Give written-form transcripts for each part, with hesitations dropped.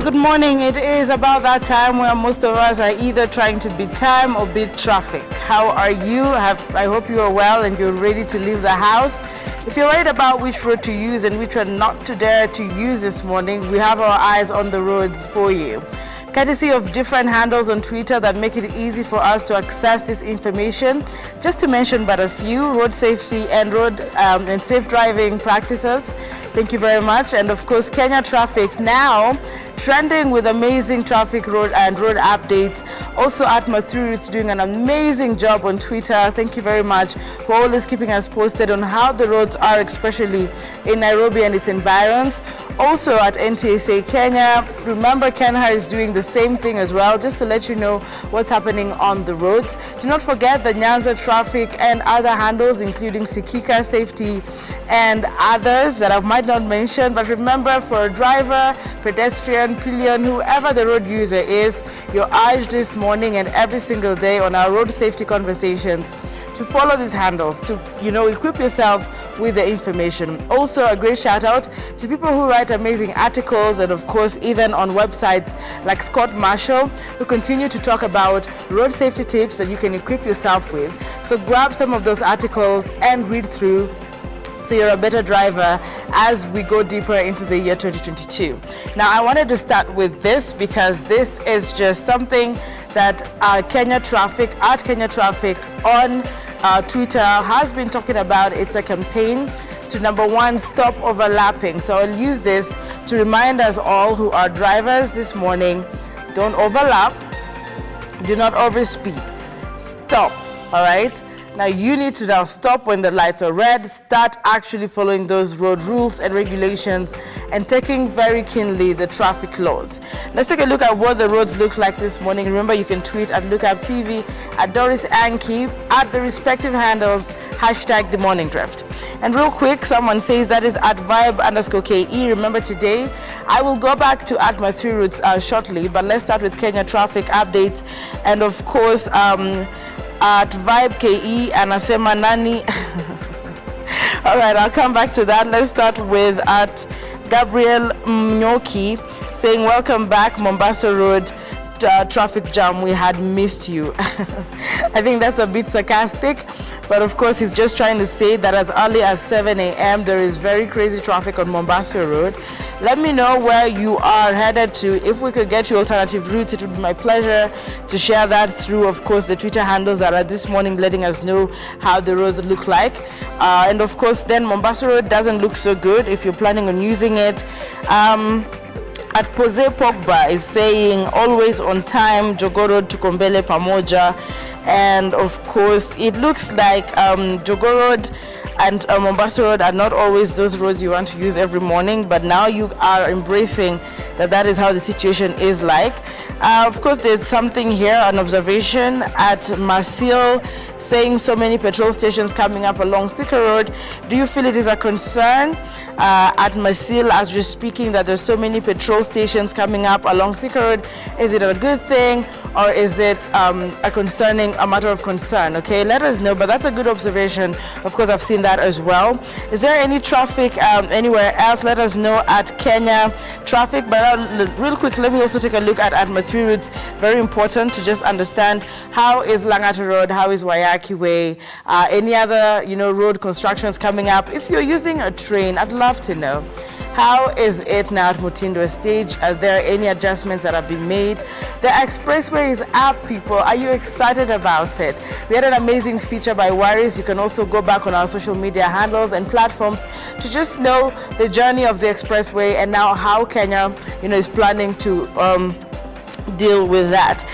good morning. It is about that time where most of us are either trying to beat time or beat traffic. How are you? I hope you are well and you're ready to leave the house. If you're worried about which road to use and which one not to dare to use this morning, we have our eyes on the roads for you. Courtesy of different handles on Twitter that make it easy for us to access this information. Just to mention but a few: road safety and road and safe driving practices. Thank you very much. And of course, Kenya Traffic now trending with amazing traffic road updates. Also, Atma Through Routes doing an amazing job on Twitter. Thank you very much for always keeping us posted on how the roads are, especially in Nairobi and its environs. Also at NTSA Kenya, remember Kenha is doing the same thing as well, just to let you know what's happening on the roads. Do not forget the Nyanza Traffic and other handles, including Sikika Safety and others that I might not mention. But remember, for a driver, pedestrian, pillion, whoever the road user is, you're urged this morning and every single day on our road safety conversations to follow these handles, to, equip yourself with the information. Also, a great shout out to people who write amazing articles and of course even on websites like Scott Marshall, who continue to talk about road safety tips that you can equip yourself with. So grab some of those articles and read through so you're a better driver as we go deeper into the year 2022. Now, I wanted to start with this because this is just something that Kenya Traffic on Twitter has been talking about. It's a campaign to, number one, stop overlapping. So I'll use this to remind us all who are drivers this morning: don't overlap, do not overspeed, stop, all right? Now you need to now stop when the lights are red, start actually following those road rules and regulations and taking very keenly the traffic laws. Let's take a look at what the roads look like this morning. Remember, you can tweet at Lookup TV, at Doris Anki, at the respective handles, hashtag The Morning Drift. And real quick, someone says that is at vibe_KE. Remember, today I will go back to Atma Through Routes shortly, but let's start with Kenya Traffic updates. And of course, at Vibe KE and Asema Nani. All right, I'll come back to that. Let's start with at Gabriel Mnyoki saying, welcome back, Mombasa Road traffic jam. We had missed you. I think that's a bit sarcastic, but of course he's just trying to say that as early as 7 a.m. there is very crazy traffic on Mombasa Road. Let me know where you are headed to. If we could get you alternative routes, it would be my pleasure to share that through, of course, the Twitter handles that are this morning letting us know how the roads look like. And of course, then Mombasa Road doesn't look so good if you're planning on using it. At Pose Pogba is saying, always on time, Jogoo Road to Kombele Pamoja. And of course, it looks like Jogoo Road and Mombasa Road are not always those roads you want to use every morning, but now you are embracing that is how the situation is like. Of course, there's something here, an observation at Masil saying so many petrol stations coming up along Thika Road. Do you feel it is a concern at Masil as we're speaking that there's so many petrol stations coming up along Thika Road? Is it a good thing or is it a matter of concern? Okay, let us know, but that's a good observation. Of course, I've seen that as well. Is there any traffic anywhere else? Let us know at Kenya Traffic. But real quick, let me also take a look at Atma Through Routes. Very important to just understand how is Langata Road, how is Wayaki Way, any other road constructions coming up. If you're using a train, I'd love to know. How is it now at Mutindo Stage? Are there any adjustments that have been made? The expressway is up, people. Are you excited about it? We had an amazing feature by Waris. You can also go back on our social media handles and platforms to just know the journey of the expressway and now how Kenya, is planning to deal with that.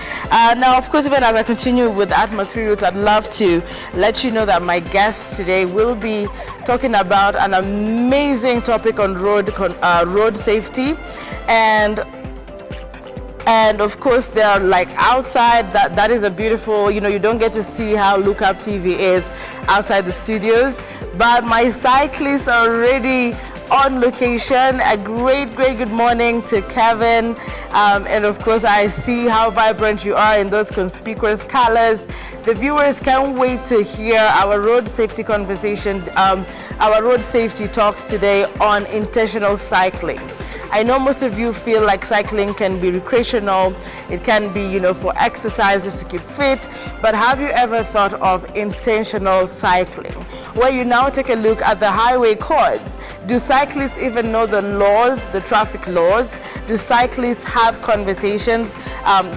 Now, of course, even as I continue with Atma Through Routes, I'd love to let you know that my guest today will be talking about an amazing topic on road safety, and of course they are like outside. That is a beautiful, you don't get to see how Lookup TV is outside the studios, but my cyclists are already on location. A great good morning to Kevin, and of course I see how vibrant you are in those conspicuous colors. The viewers can't wait to hear our road safety conversation, our road safety talks today on intentional cycling. I know most of you feel like cycling can be recreational, it can be, for exercise just to keep fit, but have you ever thought of intentional cycling, where you now take a look at the highway codes? Do cyclists even know the laws, the traffic laws? Do cyclists have conversations?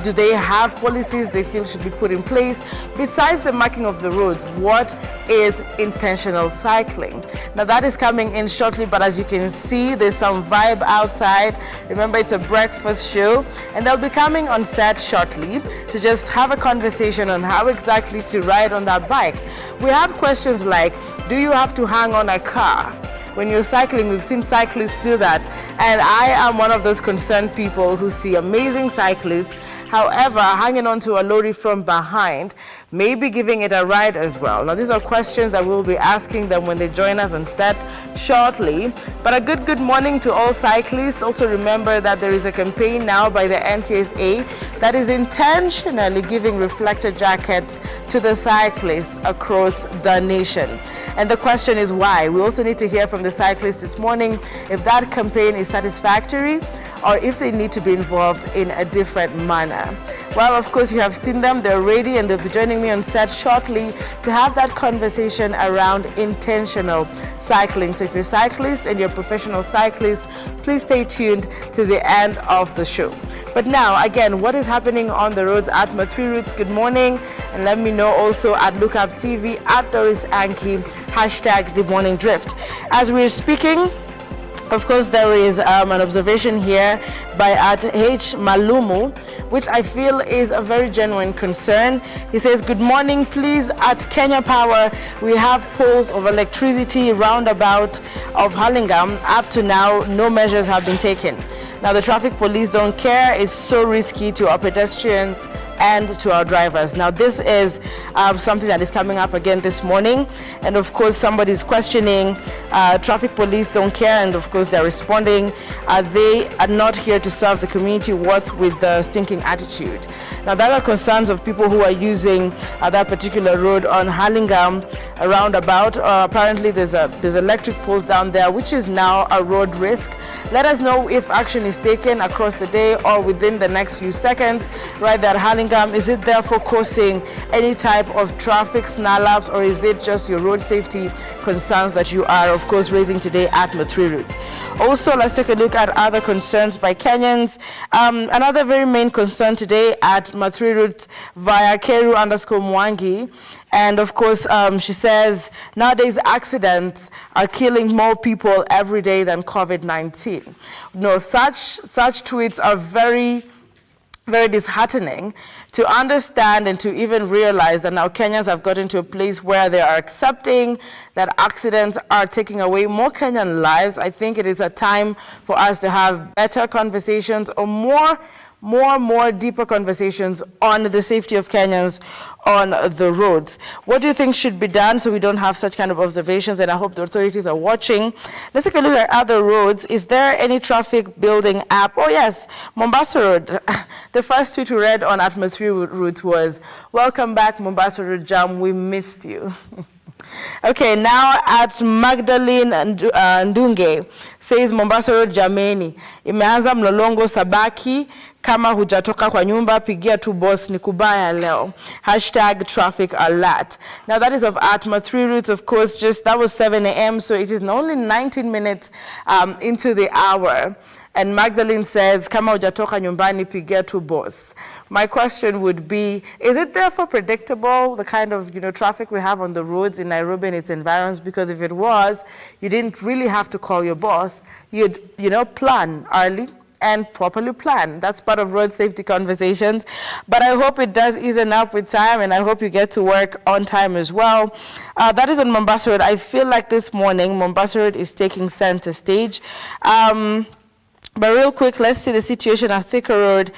Do they have policies they feel should be put in place? Besides the marking of the roads, what is intentional cycling? Now that is coming in shortly, but as you can see, there's some vibe outside. Remember, it's a breakfast show, and they'll be coming on set shortly to just have a conversation on how exactly to ride on that bike. We have questions like, do you have to hang on a car? When you're cycling, we've seen cyclists do that, and I am one of those concerned people who see amazing cyclists, however, hanging onto a lorry from behind, maybe giving it a ride as well. Now, these are questions that we'll be asking them when they join us on set shortly. But a good morning to all cyclists. Also remember that there is a campaign now by the NTSA that is intentionally giving reflector jackets to the cyclists across the nation. And the question is why? We also need to hear from the cyclists this morning if that campaign is satisfactory or if they need to be involved in a different manner. Well, of course, you have seen them. They're ready, and they'll be joining me on set shortly to have that conversation around intentional cycling. So if you're a cyclist and you're a professional cyclist, please stay tuned to the end of the show. But now, again, what is happening on the roads at Mathri Roots? Good morning, and let me know also at Lookup TV, at Doris Anki, hashtag The Morning Drift. As we're speaking, of course, there is an observation here by at H. Malumu, which I feel is a very genuine concern. He says, good morning, please, at Kenya Power, we have poles of electricity roundabout of Hurlingham. Up to now, no measures have been taken. Now, the traffic police don't care. It's so risky to our pedestrians and to our drivers. Now, this is something that is coming up again this morning, and of course somebody's questioning traffic police don't care, and of course they're responding they are not here to serve the community. What's with the stinking attitude? Now, there are concerns of people who are using that particular road on Hurlingham roundabout. Apparently there's electric poles down there, which is now a road risk. Let us know if action is taken across the day or within the next few seconds right there at Hurlingham. Is it therefore causing any type of traffic snarl-ups, or is it just your road safety concerns that you are, of course, raising today at Mathri Roots? Also, let's take a look at other concerns by Kenyans. Another very main concern today at Mathri Roots via Keru_Mwangi. And of course, she says, nowadays accidents are killing more people every day than COVID-19. No, such tweets are very disheartening to understand and to even realize that now Kenyans have gotten to a place where they are accepting that accidents are taking away more Kenyan lives. I think it is a time for us to have better conversations, or more deeper conversations on the safety of Kenyans on the roads. What do you think should be done so we don't have such kind of observations? And I hope the authorities are watching. Let's take a look at other roads. Is there any traffic building app? Oh yes, Mombasa Road. The first tweet we read on at Mathri Roots was, welcome back Mombasa Road Jam, we missed you. Okay, now at Magdalene Ndunge says Mombasa Road jameni, imeanza mlolongo sabaki, kama hujatoka kwa nyumba pigia tu boss ni kubaya leo. Hashtag traffic alert. Now that is of at Mathri Roots, of course, that was 7 a.m. so it is only 19 minutes into the hour. And Magdalene says, kama hujatoka nyumbani pigia tu boss. My question would be, is it therefore predictable, the kind of traffic we have on the roads in Nairobi and its environs? Because if it was, you didn't really have to call your boss. You'd plan early and properly plan. That's part of road safety conversations. But I hope it does ease up with time, and I hope you get to work on time as well. That is on Mombasa Road. I feel like this morning Mombasa Road is taking center stage. But real quick, let's see the situation at Thika Road.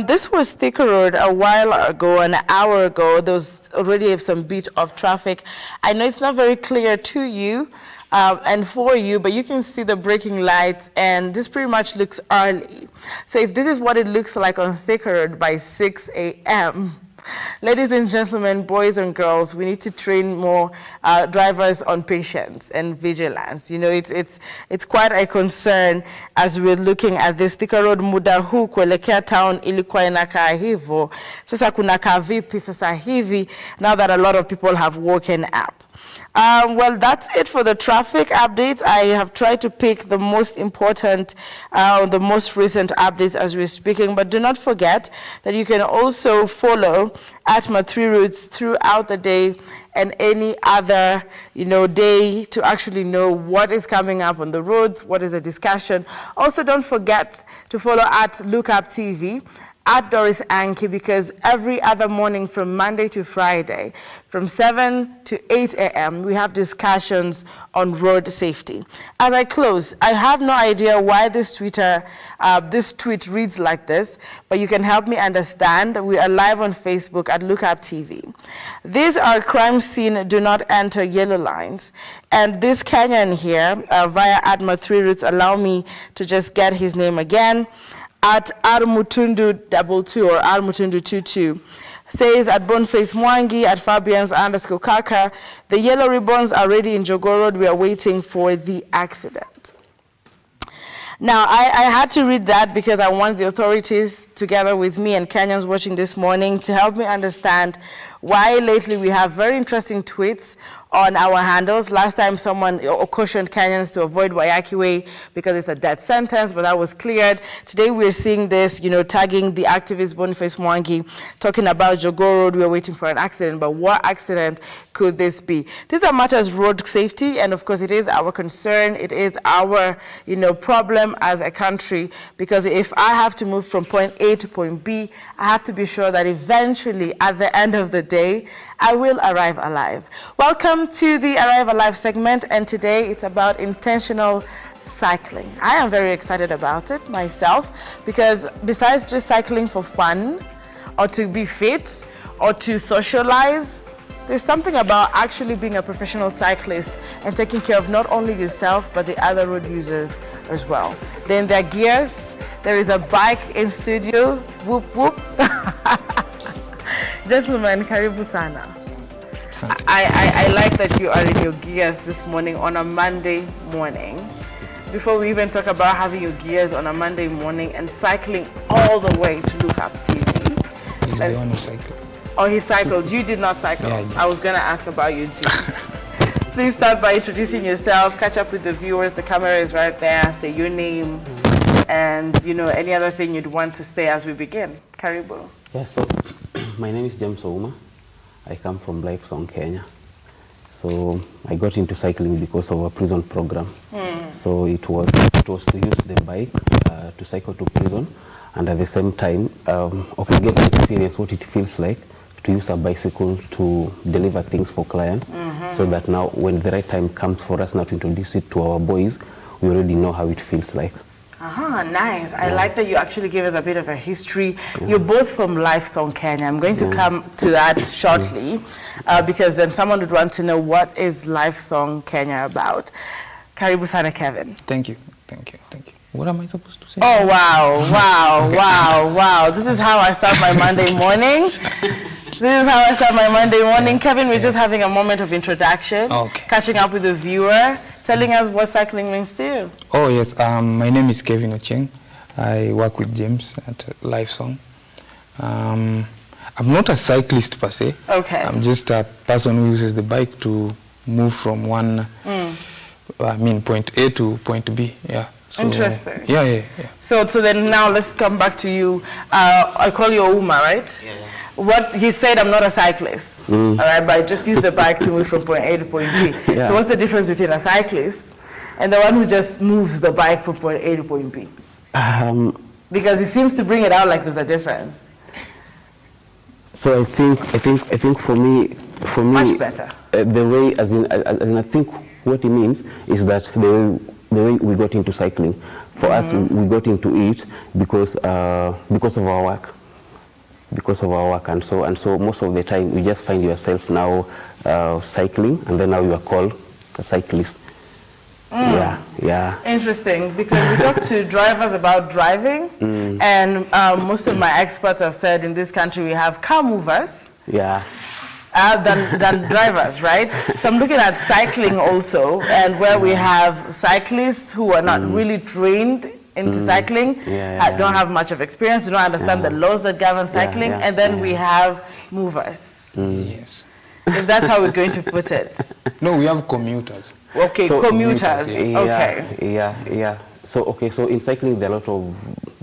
This was Thika Road a while ago, an hour ago. There was already some bit of traffic. I know it's not very clear to you and for you, but you can see the braking lights, and this pretty much looks early. So if this is what it looks like on Thika Road by 6 a.m., Ladies and gentlemen, boys and girls, we need to train more drivers on patience and vigilance. You know, it's quite a concern as we're looking at this. Thika Road muda huu kuelekea town ilikuwa inakaa hivyo. Sasa kunakaa vipi sasa hivi now that a lot of people have woken up. Well, that's it for the traffic updates. I have tried to pick the most important, the most recent updates as we're speaking, but do not forget that you can also follow ATMA 3 Routes throughout the day and any other, day to actually know what is coming up on the roads, what is the discussion. Also, don't forget to follow at Lookup TV, at Doris Anki, because every other morning from Monday to Friday, from 7 to 8 a.m., we have discussions on road safety. As I close, I have no idea why this tweet reads like this, but you can help me understand. We are live on Facebook at Lookup TV. These are crime scene do not enter yellow lines. And this Kenyan here, via ATMA 3 Routes, allow me to just get his name again, at Armutundu22 or Armutundu22, says at Boniface Mwangi, at Fabians_Kaka, the yellow ribbons are ready in Jogoo Road. We are waiting for the accident. Now, I had to read that because I want the authorities, together with me and Kenyans watching this morning, to help me understand why lately we have very interesting tweets on our handles. Last time someone cautioned Kenyans to avoid Wayaki Way because it's a death sentence, but that was cleared. Today we're seeing this, tagging the activist Boniface Mwangi, talking about Jogoo Road. We're waiting for an accident, but what accident could this be? These are matters road safety, and of course it is our concern. It is our, problem as a country, because if I have to move from point A to point B, I have to be sure that eventually at the end of the day, I will arrive alive. Welcome to the Arrive Alive segment, and today it's about intentional cycling. I am very excited about it myself, because besides just cycling for fun or to be fit or to socialize, there's something about actually being a professional cyclist and taking care of not only yourself but the other road users as well. Then there are gears, there is a bike in studio, whoop whoop. Gentlemen, karibu sana. I like that you are in your gears this morning on a Monday morning. Before we even talk about having your gears on a Monday morning and cycling all the way to Lookup TV. He's the one who cycled. Oh, he cycled. You did not cycle. Yeah, I was going to ask about you, G. Please start by introducing yourself, catch up with the viewers. The camera is right there. Say your name and, any other thing you'd want to say as we begin. Karibu. Yeah, so my name is James Ouma. I come from Lifesong, Kenya. So I got into cycling because of a prison program. So it was to use the bike to cycle to prison, and at the same time, get to experience what it feels like to use a bicycle to deliver things for clients, so that now when the right time comes for us now to introduce it to our boys, we already know how it feels like. Nice. I like that you actually gave us a bit of a history. You're both from Lifesong, Kenya. I'm going to come to that shortly, because then someone would want to know what is Lifesong Kenya about. Karibu sana, Kevin. Thank you. What am I supposed to say? Oh, wow. This is how I start my Monday morning. Kevin, we're just having a moment of introduction, catching up with the viewer, telling us what cycling means to you. Oh, yes. My name is Kevin Ochieng. I work with James at Lifesong. I'm not a cyclist per se. Okay. I'm just a person who uses the bike to move from one, point A to point B. Yeah. So, interesting. Yeah. So then now let's come back to you. I call you Ouma, right? Yeah. What he said, I'm not a cyclist, all right, but I just use the bike to move from point A to point B. Yeah. So what's the difference between a cyclist and the one who just moves the bike from point A to point B? Because he seems to bring it out like there's a difference. So I think for me, much better. The way, as in, I think what it means is that the way we got into cycling, for us, we got into it because of our work. And so most of the time you just find yourself now cycling, and then now you are called a cyclist. Yeah. Yeah. Interesting, because we talk to drivers about driving, and most of my experts have said in this country we have car movers. Yeah. Than drivers, right? So I'm looking at cycling also, and where we have cyclists who are not really trained into cycling, don't have much of experience, do not understand the laws that govern cycling, and then we have movers. Yes. If that's how we're going to put it. No, we have commuters. Okay, So, commuters. Okay. Yeah. So, okay, so in cycling, there are a lot of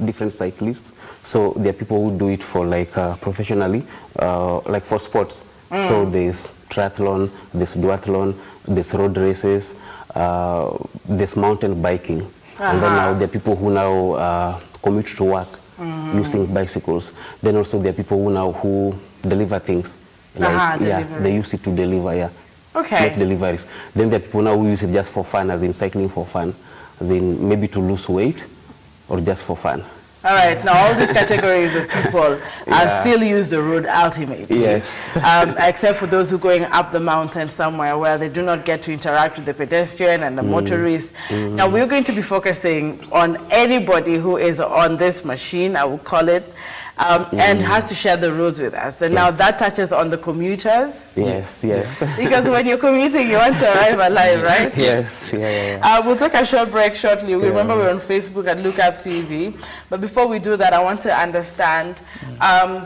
different cyclists. So there are people who do it for like professionally, like for sports. So there's triathlon, there's duathlon, there's road races, there's mountain biking. And then now there are people who now commute to work using bicycles. Then also there are people who deliver things. Like, they use it to deliver, Okay. make deliveries. Then there are people now who use it just for fun, as in cycling for fun, as in maybe to lose weight or just for fun. All right, now all these categories of people still use the road ultimately. Yes. Except for those who are going up the mountain somewhere where they do not get to interact with the pedestrian and the motorist. Now we're going to be focusing on anybody who is on this machine, I would call it, and has to share the roads with us. And now that touches on the commuters. Yes, yes. Because when you're commuting, you want to arrive alive, right? Yes, we'll take a short break shortly. Remember, we're on Facebook at Look Up TV. But before we do that, I want to understand.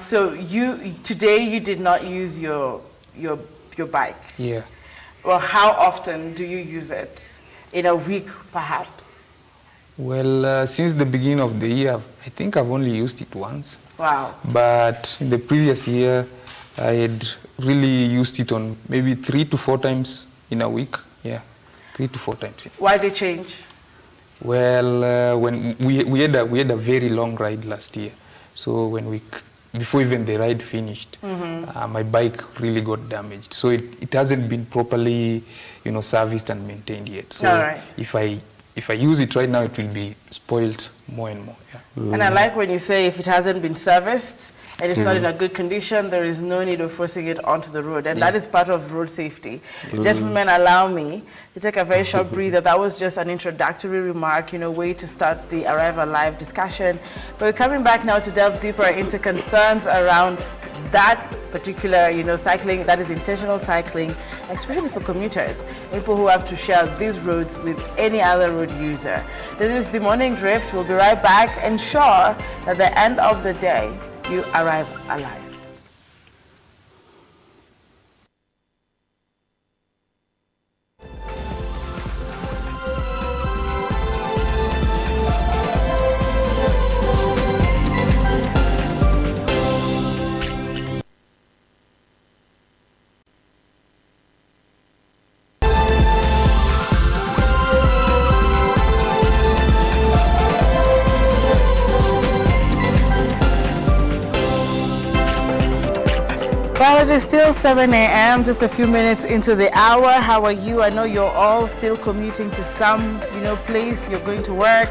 So today you did not use your bike. Yeah. Well, how often do you use it? In a week, perhaps? Well, since the beginning of the year, I think I've only used it once. Wow. But in the previous year, I had really used it on maybe 3 to 4 times in a week. Yeah, 3 to 4 times. Why did they change? Well, when we had a very long ride last year, so when before even the ride finished, my bike really got damaged. So it hasn't been properly, serviced and maintained yet. So if I use it right now, it will be spoiled more and more. Yeah. And I like when you say if it hasn't been serviced and it's not in a good condition, there is no need of forcing it onto the road. And that is part of road safety. Gentlemen, allow me to take a very short breather. That was just an introductory remark, way to start the Arrive Alive discussion. But we're coming back now to delve deeper into concerns around that particular, cycling, that is intentional cycling, especially for commuters, people who have to share these roads with any other road user. This is the Morning Drift. We'll be right back, ensure that at the end of the day, you arrive alive. Well, it is still 7 a.m., just a few minutes into the hour. How are you? I know you're all still commuting to some, place. You're going to work.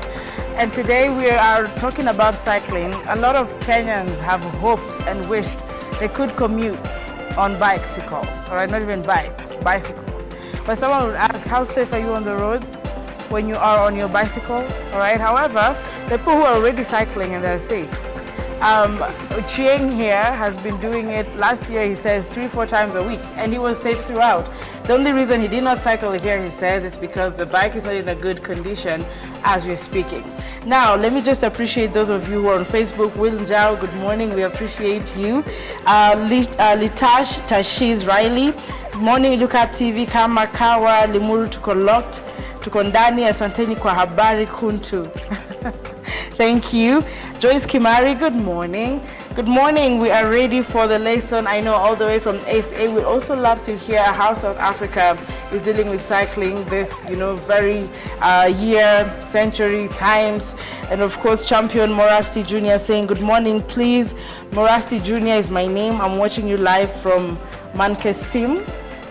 And today we are talking about cycling. A lot of Kenyans have hoped and wished they could commute on bicycles. All right, not even bikes, bicycles. But someone would ask, how safe are you on the roads when you are on your bicycle? All right, however, the people who are already cycling and they're safe. Chieng here has been doing it. Last year, he says 3-4 times a week, and he was safe throughout. The only reason he did not cycle here, he says, is because the bike is not in a good condition as we're speaking. Now, let me just appreciate those of you who are on Facebook. Will Njao, good morning. We appreciate you. Litash Tashiz Riley, good morning. Look Up TV. Kama Kawa Limuru Tukolot Tukondani Asanteni kwa habari kuntu. Thank you. Joyce Kimari, good morning. Good morning. We are ready for the lesson. I know all the way from SA. We also love to hear how South Africa is dealing with cycling this, very century times. And of course, champion Morasti Jr. saying, good morning, please. Morasti Jr. is my name. I'm watching you live from Mankesim.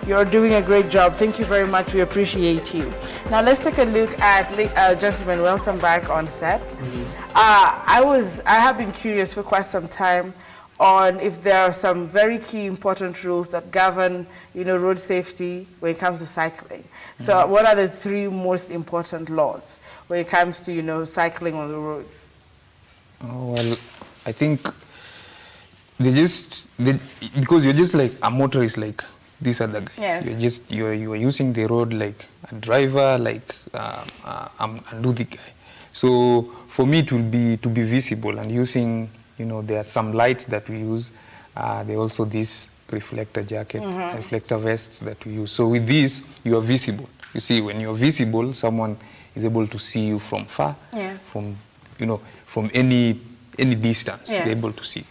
You're doing a great job. Thank you very much. We appreciate you. Now let's take a look at, gentlemen, welcome back on set. I have been curious for quite some time on if there are some very key important rules that govern, road safety when it comes to cycling. So what are the 3 most important laws when it comes to, cycling on the roads? Oh, well, I think because you're just like a motorist like these other guys. Yes. You're using the road like a driver, like I'm a Luthi guy. So for me it will be to be visible, and using, there are some lights that we use. There are also this reflector jacket, reflector vests that we use. So with this, you are visible. You see, when you're visible, someone is able to see you from far, from, from any distance, they're able to see.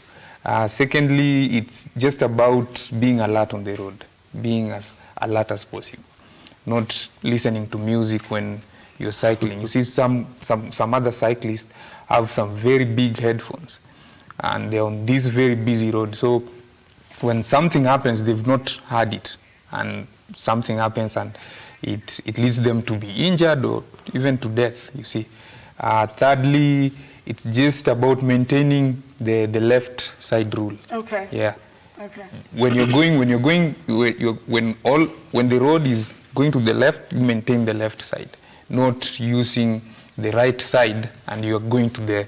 Secondly, it's just about being alert on the road, being as alert as possible, not listening to music when you're cycling. You see, some other cyclists have some very big headphones, and they're on this very busy road. So when something happens, they've not heard it, and something happens and it leads them to be injured or even to death, you see. Thirdly, it's just about maintaining the left side rule. Okay. Yeah. Okay. When the road is going to the left, you maintain the left side, not using the right side and you're going to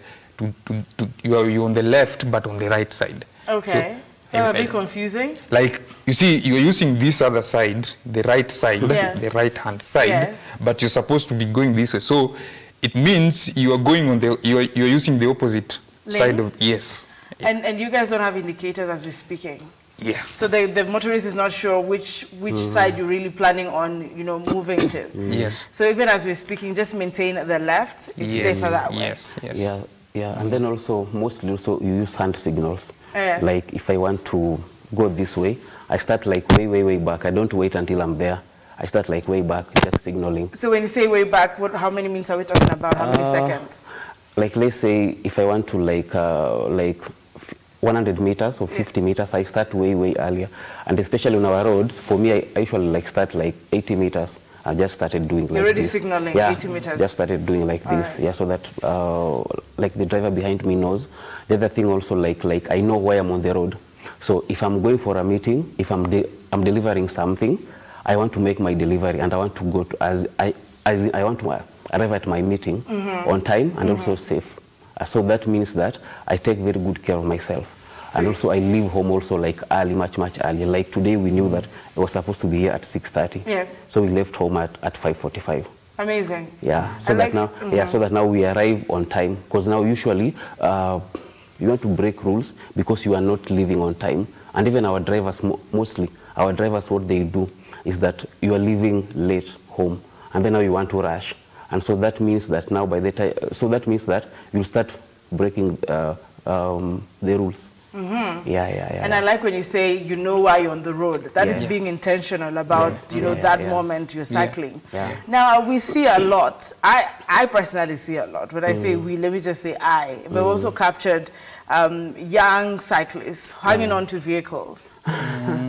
you're on the left but on the right side. Okay. So, a bit confusing. Like, you see, you're using this other side, the right side, the right-hand side, but you're supposed to be going this way. So it means you are going on you're using the opposite side of, And you guys don't have indicators as we're speaking. Yeah. So the motorist is not sure which side you're really planning on, moving to. Yes. So even as we're speaking, just maintain the left. It's safer that way. Yes. Yes. Yeah, and then also, mostly also, you use hand signals. Yes. Like, if I want to go this way, I start like way back. I don't wait until I'm there. I start like way back, just signaling. So when you say way back, how many minutes are we talking about? How many seconds? Like, let's say, if I want to like 100 meters or 50 meters, I start way earlier. And especially on our roads, for me, I usually like start like 80 meters. I just started doing like this. You're already signaling 80 meters? Just started doing like this, so that like the driver behind me knows. The other thing also, like I know why I'm on the road. So if I'm going for a meeting, if I'm delivering something, I want to make my delivery and I want to go to, I want to arrive at my meeting on time and also safe. So that means that I take very good care of myself. And also I leave home also like early, much earlier. Like today we knew that I was supposed to be here at 6:30. Yes. So we left home at 5:45. Amazing. Yeah. So that now, so that now we arrive on time. Because now usually you want to break rules because you are not leaving on time. And even our drivers, mostly our drivers, what they do is that you are leaving late home, and then now you want to rush. And so that means that now by the time, so that means that you'll start breaking the rules. Yeah. And I like when you say you know why you're on the road. That is being intentional about that moment you're cycling. Now we see a lot. I personally see a lot. When I say we, let me just say I. We've also captured young cyclists hanging on to vehicles.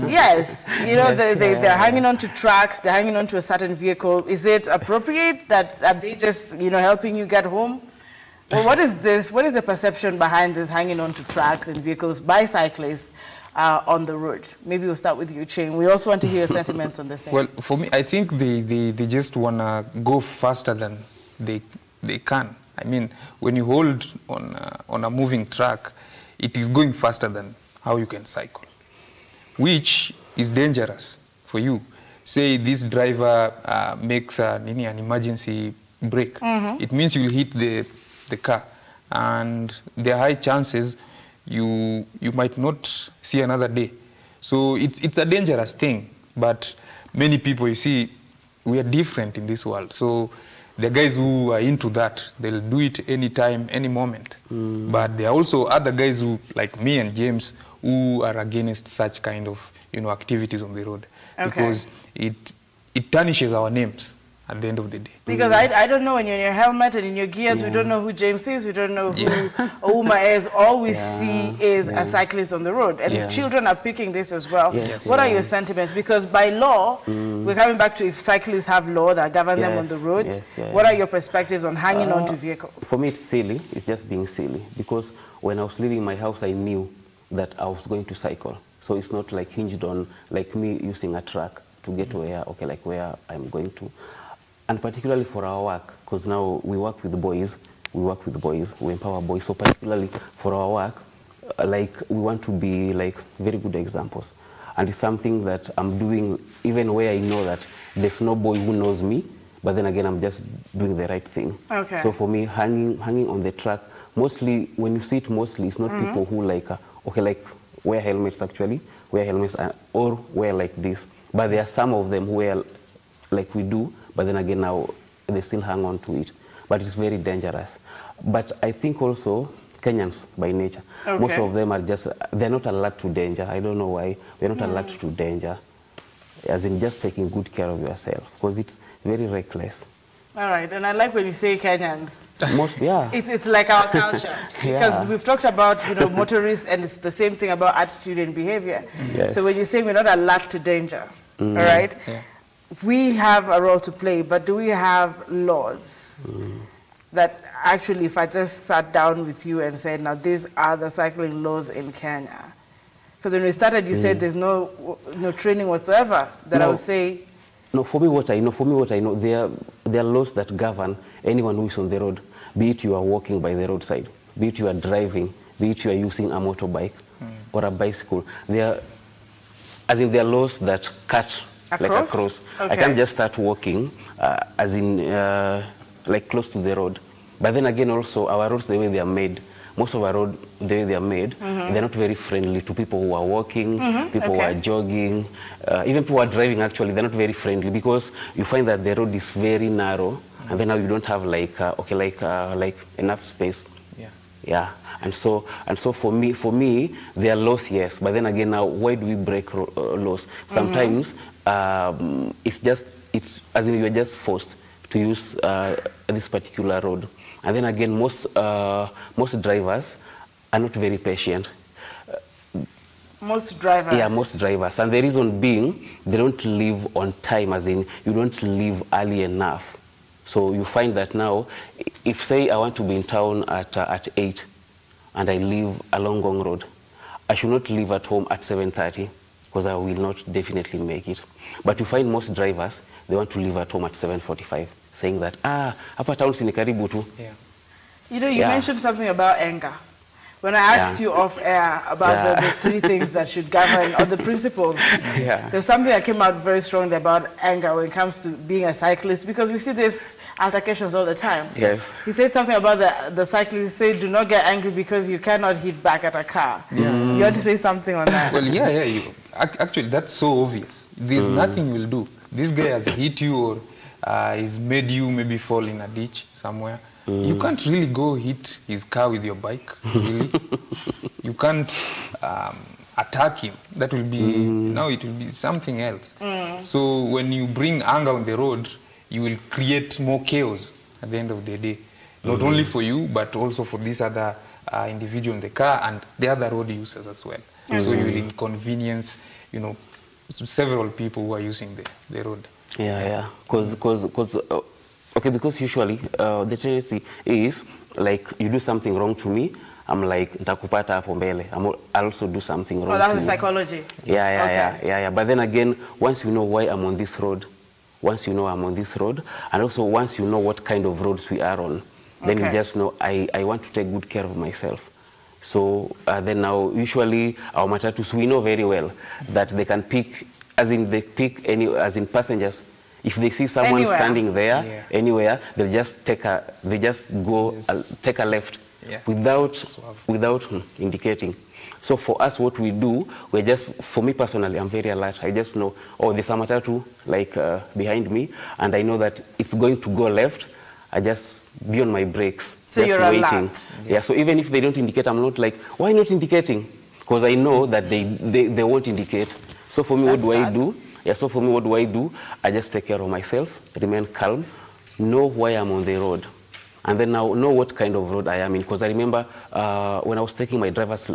Yes, they're hanging on to tracks. They're hanging on to a certain vehicle. Is it appropriate that are they just helping you get home? Well, what is this? What is the perception behind this hanging on to tracks and vehicles by cyclists on the road? Maybe we'll start with you, Ching. We also want to hear your sentiments on this thing. Well, for me, I think they just want to go faster than they can. I mean, when you hold on a moving track, it is going faster than how you can cycle, which is dangerous for you. Say this driver makes an emergency brake. It means you will hit the car, and there are high chances you might not see another day. So it's a dangerous thing, but many people, you see, we are different in this world. So the guys who are into that, they'll do it anytime, any moment. But there are also other guys who, like me and James, who are against such kind of activities on the road, because it tarnishes our names at the end of the day. Because I don't know, when you're in your helmet and in your gears, we don't know who James is, we don't know who Uma is. All we see is a cyclist on the road. And children are picking this as well. What are your sentiments? Because by law, we're coming back to if cyclists have law that govern them on the roads. What are your perspectives on hanging on to vehicles? For me, it's silly. It's just being silly. Because when I was leaving my house, I knew that I was going to cycle. So it's not like hinged on like me using a truck to get where, okay, like where I'm going to. And particularly for our work, because now we work with boys, we empower boys. So particularly for our work, like we want to be like very good examples. And it's something that I'm doing even where I know that there's no boy who knows me, but then again, I'm just doing the right thing. Okay. So for me, hanging on the track, mostly, when you see it mostly, it's not people who like, okay, like wear helmets actually, or wear like this. But there are some of them who wear like we do, but then again now, they still hang on to it. But it's very dangerous. But I think also, Kenyans by nature, most of them are just, they're not alert to danger. I don't know why. They're not alert to danger, as in just taking good care of yourself, because it's very reckless. All right, and I like when you say Kenyans. Most, yeah. It's like our culture, because we've talked about, you know, motorists, and it's the same thing about attitude and behavior. Yes. So when you say we're not alert to danger, all right, we have a role to play, but do we have laws that actually, if I just sat down with you and said, now these are the cycling laws in Kenya? Because when we started, you said there's no training whatsoever that I would say. No, for me what I know, there are laws that govern anyone who is on the road, be it you are walking by the roadside, be it you are driving, be it you are using a motorbike or a bicycle. There are laws that cut like across. Okay. I can't just start walking like close to the road. But then again also, our roads, the way they are made, most of our roads, the way they are made, they're not very friendly to people who are walking, people who are jogging, even people who are driving actually, they're not very friendly, because you find that the road is very narrow, and then now you don't have like, like enough space. Yeah. And so for me, there are laws, yes, but then again now, why do we break laws? Sometimes it's as in you're just forced to use this particular road. And then again, most drivers are not very patient. Most drivers? Yeah, most drivers. And the reason being, they don't leave on time, as in you don't leave early enough. So you find that now, if say I want to be in town at 8 and I leave along Ngong Road, I should not leave at home at 7:30, because I will not definitely make it. But you find most drivers, they want to leave at home at 7:45, saying that, hapa town si ni karibu tu. You know, you mentioned something about anger. When I asked you off air about the three things that should govern, or the principles, there's something that came out very strongly about anger when it comes to being a cyclist, because we see these altercations all the time. Yes. He said something about the cyclist. He said, do not get angry because you cannot hit back at a car. You want to say something on that? Well, actually, that's so obvious. There's nothing you'll do. This guy has hit you, or he's made you maybe fall in a ditch somewhere. You can't really go hit his car with your bike, really. You can't attack him. That will be, now it will be something else. So when you bring anger on the road, you will create more chaos at the end of the day. Not only for you, but also for this other individual in the car and the other road users as well. So you will inconvenience, you know, several people who are using the road. Because usually the tendency is like you do something wrong to me, I'm like nitakupata hapo mbele. I'll also do something wrong. Oh, that's psychology. But then again, once you know why I'm on this road, once you know I'm on this road, and also once you know what kind of roads we are on, then you just know I want to take good care of myself. So then now usually our matatus, we know very well that they can pick, as in they pick as in passengers. If they see someone standing there, anywhere, they'll just take take a left without indicating. So for us, what we do, for me personally, I'm very alert. I just know, there's a matatu like behind me, and I know that it's going to go left. I just be on my brakes, so just you're waiting. Alert. So even if they don't indicate, I'm not like, why not indicating? Because I know that they won't indicate. So for me, what do I do? So for me, what do I do? I just take care of myself, remain calm, know why I'm on the road, and then now know what kind of road I am in. Because I remember when I was taking my driver's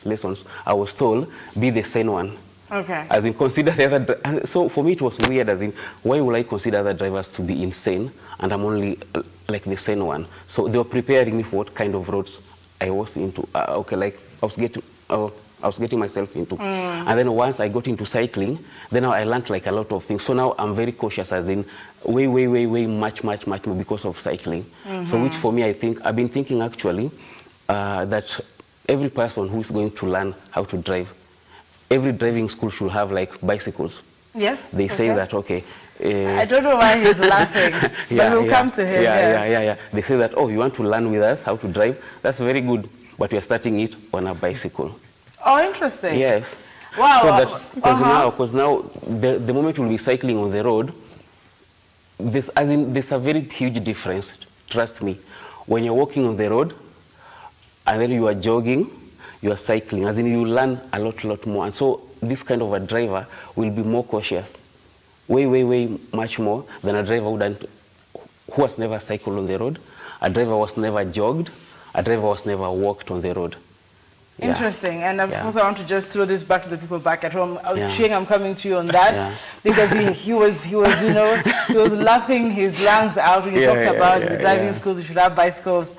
lessons, I was told, be the sane one. Okay. As in, consider the other. So for me, it was weird, as in, why would I consider other drivers to be insane, and I'm only like the sane one? So they were preparing me for what kind of roads I was into. I I was getting myself into. And then once I got into cycling, then now I learned like a lot of things. So now I'm very cautious, as in way much more because of cycling. So which for me, I think, I've been thinking actually that every person who is going to learn how to drive, every driving school should have like bicycles. Yes. They say that, okay. I don't know why he's laughing, but we'll come to him. Yeah. They say that, oh, you want to learn with us how to drive? That's very good, but we're starting it on a bicycle. Oh, interesting. Yes. Wow. So that, because now the moment we'll be cycling on the road, there's a very huge difference, trust me. When you're walking on the road, and then you are jogging, you are cycling, as in you learn a lot more. And so this kind of a driver will be more cautious, way much more than a driver who has never cycled on the road, a driver was never jogged, a driver was never walked on the road. Yeah. Interesting. And of course, I want to just throw this back to the people back at home. Ching, I'm coming to you on that because he was, you know, he was laughing his lungs out when he talked about the driving schools. We should have bicycles.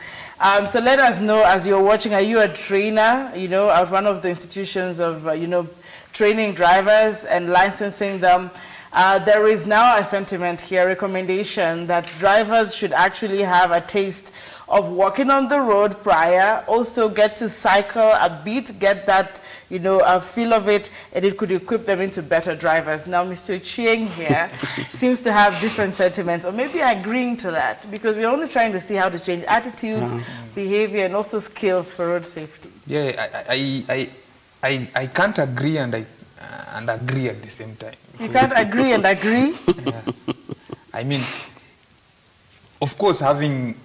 So let us know, as you're watching, are you a trainer, you know, at one of the institutions of, you know, training drivers and licensing them? There is now a sentiment here, recommendation that drivers should actually have a taste of walking on the road prior, also get to cycle a bit, get that, you know, a feel of it, and it could equip them into better drivers. Now, Mr. Chieng here seems to have different sentiments, or maybe agreeing to that, because we're only trying to see how to change attitudes, behavior, and also skills for road safety. Yeah, I can't agree and agree at the same time. You can't agree and agree? Yeah. I mean, of course, having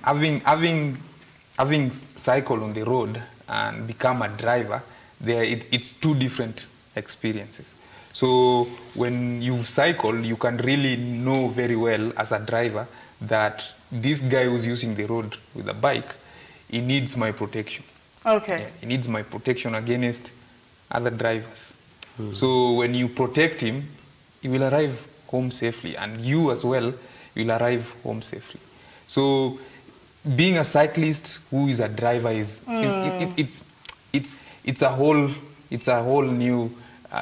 cycle on the road and become a driver, it's two different experiences. So when you cycle, you can really know very well as a driver that this guy who's using the road with a bike, he needs my protection. Okay. Yeah, he needs my protection against other drivers. So when you protect him, he will arrive home safely, and you as well will arrive home safely. So being a cyclist who is a driver it's a whole new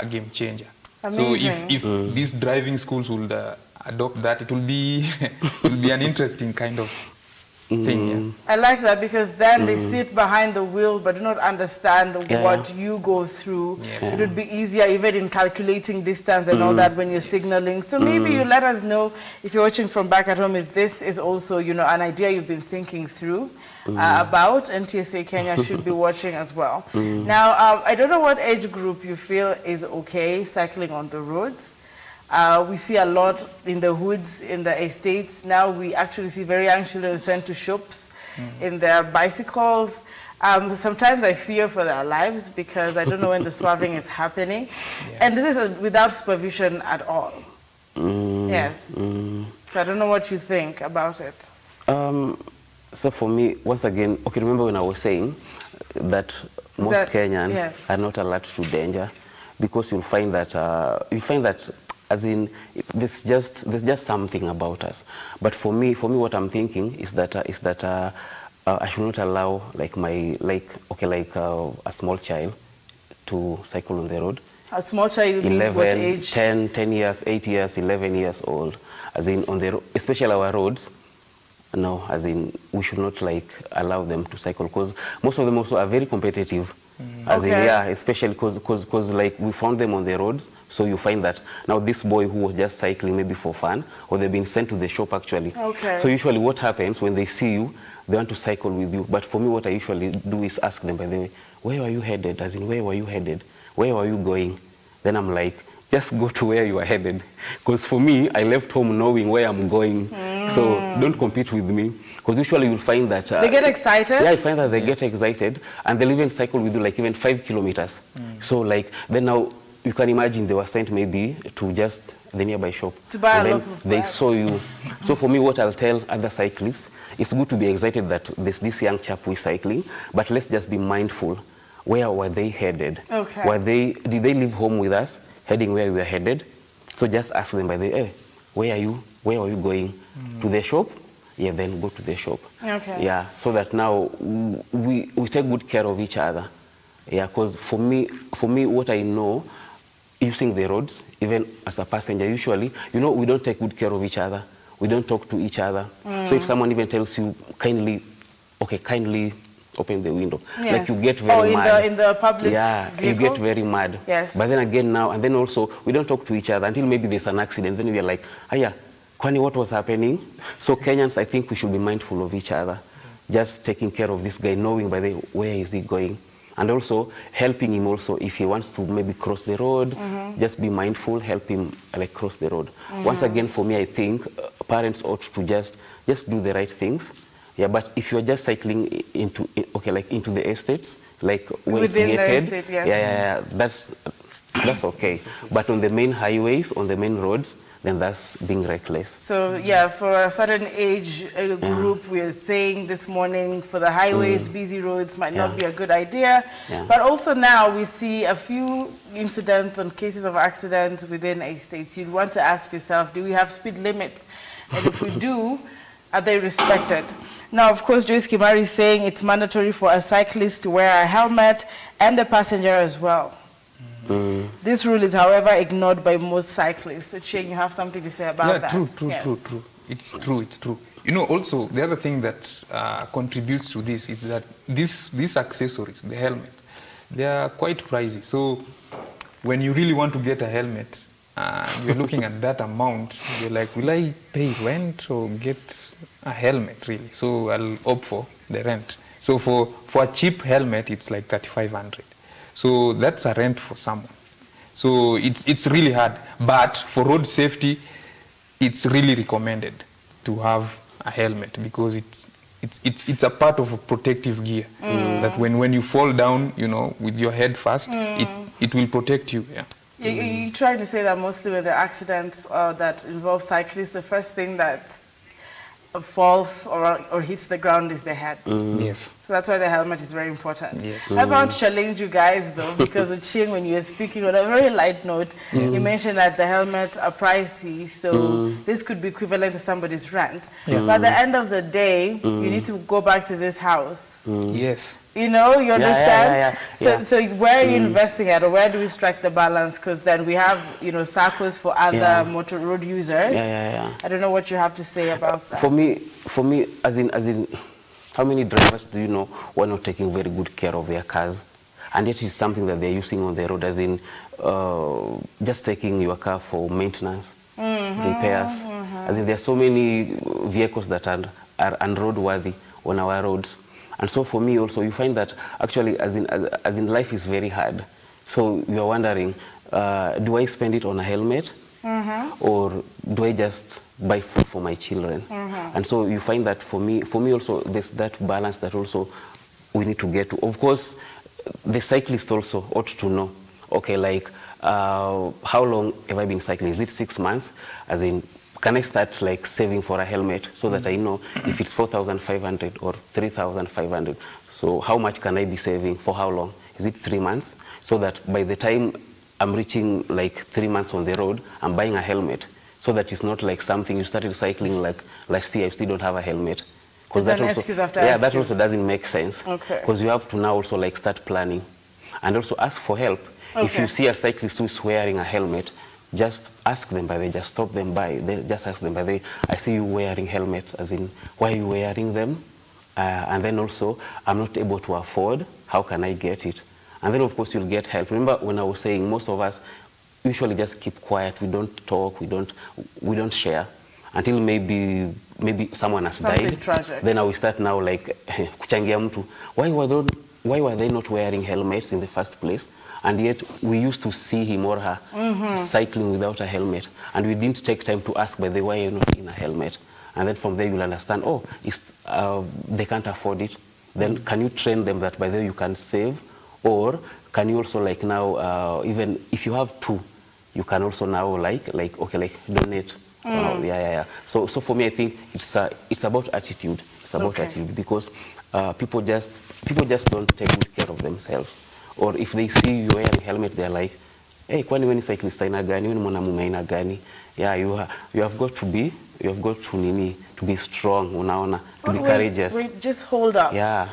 game changer. Amazing. So if these driving schools would adopt that, it will be an interesting kind of thing. Yeah. I like that, because then they sit behind the wheel but do not understand what you go through. Yes. It would be easier even in calculating distance and all that when you're signaling. So maybe you let us know, if you're watching from back at home, if this is also, you know, an idea you've been thinking through about, NTSA Kenya should be watching as well. Now, I don't know what age group you feel is okay cycling on the roads. We see a lot in the hoods, in the estates. Now we actually see very young children sent to shops in their bicycles. Sometimes I fear for their lives because I don't know when the swerving is happening. And this is without supervision at all. Yes. So I don't know what you think about it. So for me, once again, okay, remember when I was saying that most Kenyans are not alert to danger, because you'll find that as in, there's just something about us. But for me, what I'm thinking is that I should not allow a small child to cycle on the road. A small child, 11, what age? 10 years, 8 years, 11 years old. As in on the especially our roads. No, as in we should not allow them to cycle, because most of them also are very competitive. As in, especially because we found them on the roads. So you find that now this boy who was just cycling maybe for fun, or they've been sent to the shop actually. So usually what happens when they see you, they want to cycle with you. But for me, what I usually do is ask them, by the way, where are you headed? As in, where were you headed? Where are you going? Then I'm like, just go to where you are headed. Because for me, I left home knowing where I'm going. So don't compete with me. Because usually you'll find that... they get excited? Yeah, I find that they get excited. And they'll even cycle with you even 5 kilometers. So then now you can imagine they were sent maybe to just the nearby shop. To buy and a then loaf of they bread. saw you. So for me, what I'll tell other cyclists, it's good to be excited that there's this young chap who is cycling, but let's just be mindful. Where were they headed? Did they leave home with us, heading where we were headed? So just ask them, by the way, hey, where are you? Where are you going? To the shop? Yeah, then go to the shop. Yeah, so that now we take good care of each other. Yeah, because for me, what I know, using the roads, even as a passenger, usually, you know, we don't take good care of each other. We don't talk to each other. So if someone even tells you, kindly open the window, Yes. like you get very mad. In the public vehicle? You get very mad. Yes. But then again now, and then also, we don't talk to each other until maybe there's an accident. Then we are like, Aya, Kwani, what was happening? So Kenyans, I think we should be mindful of each other. Just taking care of this guy, knowing by the where is he going. And also helping him also if he wants to maybe cross the road, just be mindful, help him like cross the road. Once again, for me, I think parents ought to just do the right things. Yeah, but if you're just cycling into the estates, like where Within it's gated, the estate, yes. that's okay. But on the main highways, on the main roads, then that's being reckless. So yeah, for a certain age group, we are saying this morning for the highways, busy roads might not be a good idea. Yeah. But also now we see a few incidents and cases of accidents within estates. You'd want to ask yourself, do we have speed limits? And if we do, are they respected? Now, of course, Joyce Kimari is saying it's mandatory for a cyclist to wear a helmet and the passenger as well. This rule is, however, ignored by most cyclists. So, Cheng, you have something to say about that? Yeah, true. It's true. You know, also, the other thing that contributes to this is that these accessories, the helmet, they are quite pricey. So, when you really want to get a helmet, you're looking at that amount, you're like, will I pay rent or get a helmet, really? So, I'll opt for the rent. So, for a cheap helmet, it's like 3,500. So that's a rent for someone. So it's really hard. But for road safety, it's really recommended to have a helmet because it's a part of a protective gear that when you fall down, you know, with your head first, it will protect you. Yeah. You're trying to say that mostly with the accidents that involve cyclists, the first thing that falls or hits the ground is the head. Yes. So that's why the helmet is very important. Yes. I want to challenge you guys though, because Ching, when you were speaking on a very light note, you mentioned that the helmets are pricey, so this could be equivalent to somebody's rent. But at the end of the day, you need to go back to this house. Yes. You know, you understand? Yeah. So where are you investing at, or where do we strike the balance? Because then we have, you know, circles for other motor road users. I don't know what you have to say about that. For me, as in, how many drivers do you know who are not taking very good care of their cars? And yet it's something that they're using on the road, as in just taking your car for maintenance, repairs. As in, there are so many vehicles that are unroadworthy on our roads. And so for me also, you find that actually, as in life is very hard. So you're wondering, do I spend it on a helmet? Or do I just buy food for my children? And so you find that for me also, there's that balance that also we need to get to. Of course, the cyclist also ought to know, okay, like, how long have I been cycling? Is it 6 months? As in, can I start like saving for a helmet so that I know if it's 4,500 or 3,500? So how much can I be saving for how long? Is it 3 months? So that by the time I'm reaching like 3 months on the road, I'm buying a helmet. So that it's not like something you started cycling like last year, you still don't have a helmet. Because that also, that also doesn't make sense. Because you have to now also like start planning. And also ask for help. If you see a cyclist who is wearing a helmet, just ask them by the way, just stop them by, just ask them by the way, I see you wearing helmets, as in, why are you wearing them? And then also, I'm not able to afford, how can I get it? And then of course you'll get help. Remember when I was saying, most of us usually just keep quiet, we don't talk, we don't share, until maybe someone has died. Tragic. Then I will start now like, kuchangia mtu, why were they not wearing helmets in the first place? And yet we used to see him or her cycling without a helmet. And we didn't take time to ask, by the way, you're not in a helmet. And then from there you'll understand, oh, they can't afford it. Then can you train them that by the way you can save? Or can you also like now, even if you have two, you can also now like donate. So for me, I think it's about attitude. It's about attitude, because people just don't take good care of themselves. Or if they see you wearing a helmet, they're like, hey, kwani wewe ni cyclist aina gani? Wewe ni mwanamume aina gani? Yeah, you have got to be strong, unaona, to be courageous. Wait, just hold up. Yeah.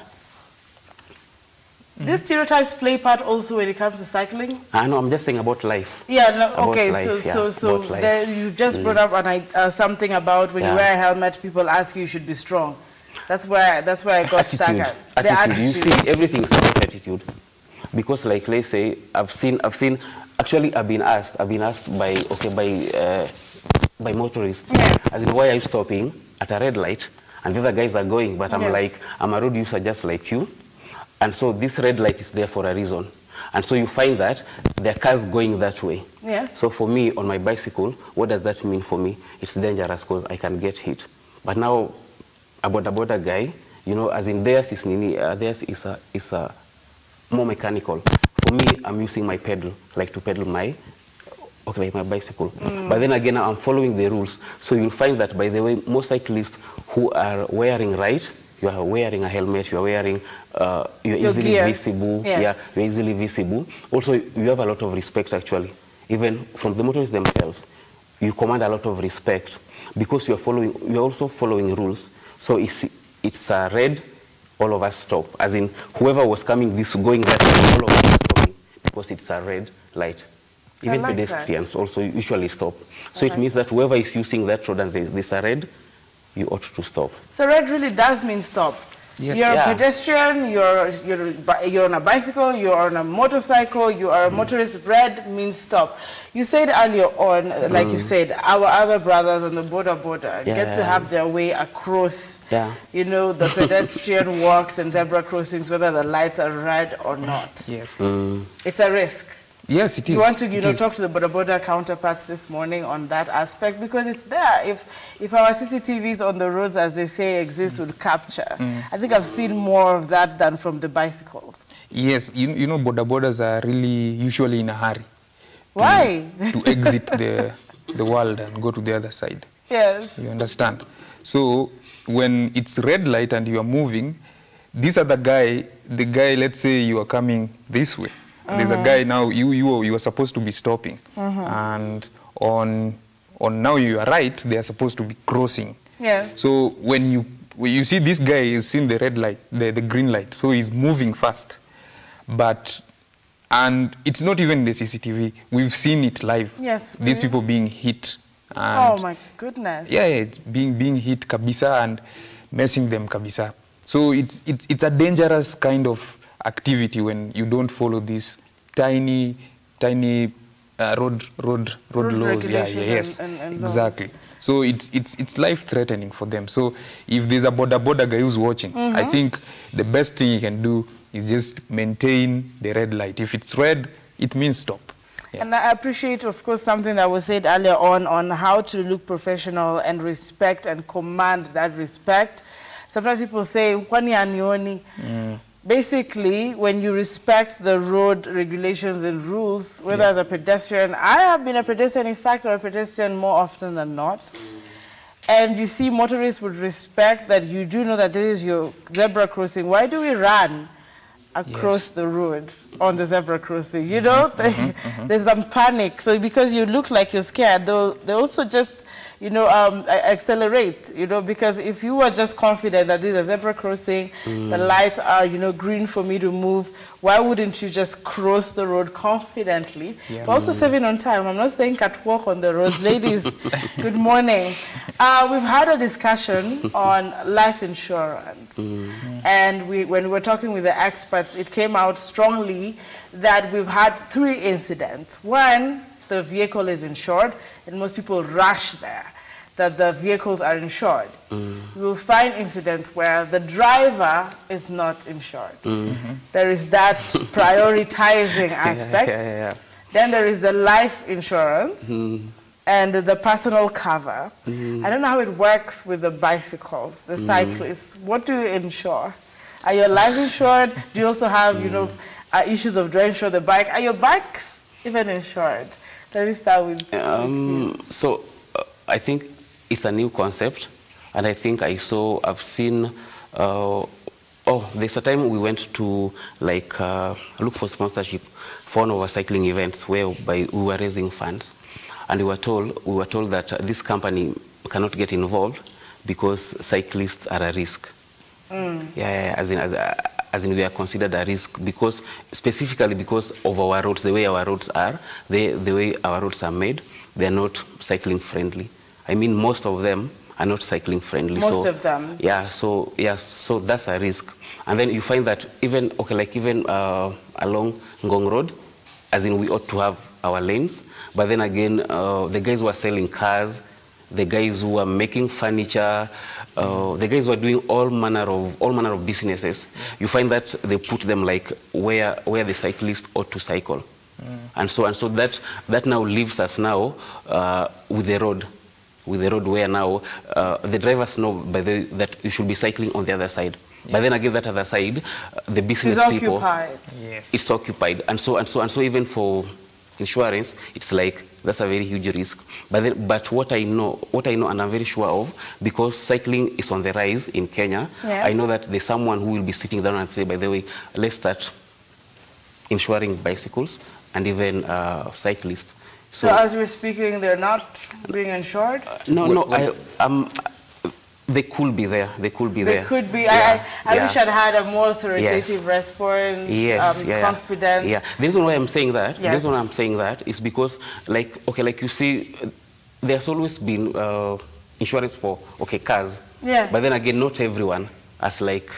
These stereotypes play part also when it comes to cycling? No, I'm just saying about life. Yeah, no, About okay, life, so about life. there, you just brought up something about when you Yeah. wear a helmet, people ask you should be strong. That's where I got stuck Attitude. at. The Attitude. You see, everything is about attitude. Because, like, let's say, I've seen. Actually, I've been asked by motorists, Yeah. as in, why are you stopping at a red light and the other guys are going? But I'm like, I'm a road user just like you, and so this red light is there for a reason. And so you find that there are cars going that way. Yes. So for me, on my bicycle, what does that mean for me? It's dangerous because I can get hit. But now, a boda guy, you know, as in theirs is more mechanical. For me, I'm using my pedal, like to pedal my bicycle. But then again, I'm following the rules. So you'll find that, by the way, most cyclists who are wearing right, you are wearing a helmet, you are wearing, you're easily gear. visible. Yeah. Yeah, you're easily visible. Also, you have a lot of respect, actually. Even from the motorists themselves, you command a lot of respect because you're also following rules. So it's a red, all of us stop. As in, whoever was going that way, all of us are stopping because it's a red light. Even like pedestrians also usually stop. So it means that whoever is using that road and there's a red, you ought to stop. So red really does mean stop. Yes. You're Yeah. a pedestrian, you're on a bicycle, you're on a motorcycle, you are a motorist. Red means stop. You said earlier on, like you said, our other brothers on the border get to have their way across, you know, the pedestrian walks and zebra crossings, whether the lights are red or not. Yes. It's a risk. Yes, it is. You want to, talk to the border counterparts this morning on that aspect, because it's there. If our CCTVs on the roads, as they say, exist, would capture, I think I've seen more of that than from the bicycles. Yes, you know, borders are really usually in a hurry. Why? To exit the world and go to the other side. Yes. You understand? So when it's red light and you are moving, this other guy, the guy, let's say you are coming this way. There's a guy now, you are supposed to be stopping. And on now you are right, they are supposed to be crossing. Yes. So when you see this guy is seeing the red light, the green light, so he's moving fast. And it's not even the CCTV. We've seen it live. Yes. These people being hit. And Oh my goodness. yeah, it's being hit kabisa and messing them kabisa. So it's a dangerous kind of activity when you don't follow these tiny road laws. Regulations and exactly. So it's life threatening for them. So if there's a border guy who's watching, I think the best thing you can do is just maintain the red light. If it's red, it means stop. Yeah. And I appreciate, of course, something that was said earlier on how to look professional and respect and command that respect. Sometimes people say, "Kwani anioni?" Basically, when you respect the road regulations and rules, whether as a pedestrian, I have been a pedestrian, in fact, I'm a pedestrian more often than not. And you see motorists would respect that you do know that this is your zebra crossing. Why do we run across the road on the zebra crossing? You know, there's some panic. So because you look like you're scared, they also just, accelerate, because if you were just confident that this is a zebra crossing, the lights are, green for me to move, why wouldn't you just cross the road confidently? Yeah. But also saving on time. I'm not saying catwalk on the road. Ladies, good morning. We've had a discussion on life insurance. And when we were talking with the experts, it came out strongly that we've had 3 incidents. One, the vehicle is insured, and most people rush there, that the vehicles are insured. You will find incidents where the driver is not insured. There is that prioritizing aspect. Then there is the life insurance and the personal cover. I don't know how it works with the bicycles, the cyclists. What do you insure? Are your life insured? Do you also have, issues of do I insure the bike? Are your bikes even insured? Let me start with So I think it's a new concept, and I think I've seen, there's a time we went to look for sponsorship for one of our cycling events whereby we were raising funds, and we were told that this company cannot get involved because cyclists are a risk. as in we are considered a risk because, specifically because of our roads, the way our roads are, the way our roads are made, they are not cycling friendly. I mean, most of them are not cycling friendly. Most of them? Yeah, so that's a risk. And then you find that even, okay, like even along Ngong Road, as in we ought to have our lanes, but then again, the guys who are selling cars, the guys who are making furniture, the guys who are doing all manner of businesses, you find that they put them like where the cyclist ought to cycle. And so that now leaves us now with the road where now the drivers know that you should be cycling on the other side. But then again, that other side, the business people, occupied. Yes. It's occupied, and so even for insurance, it's like that's a very huge risk. But what I know, and I'm very sure of, because cycling is on the rise in Kenya, yes. I know that there's someone who will be sitting down and say, by the way, let's start insuring bicycles and even cyclists. So as we're speaking, they're not being insured? No, they could be there. They could be there. They could be. Yeah, I wish I'd had a more authoritative response, confident. Yeah. The reason why I'm saying that, yes. the reason why I'm saying that is because, like, okay, like you see, there's always been insurance for, cars. Yeah. But then again, not everyone has, like,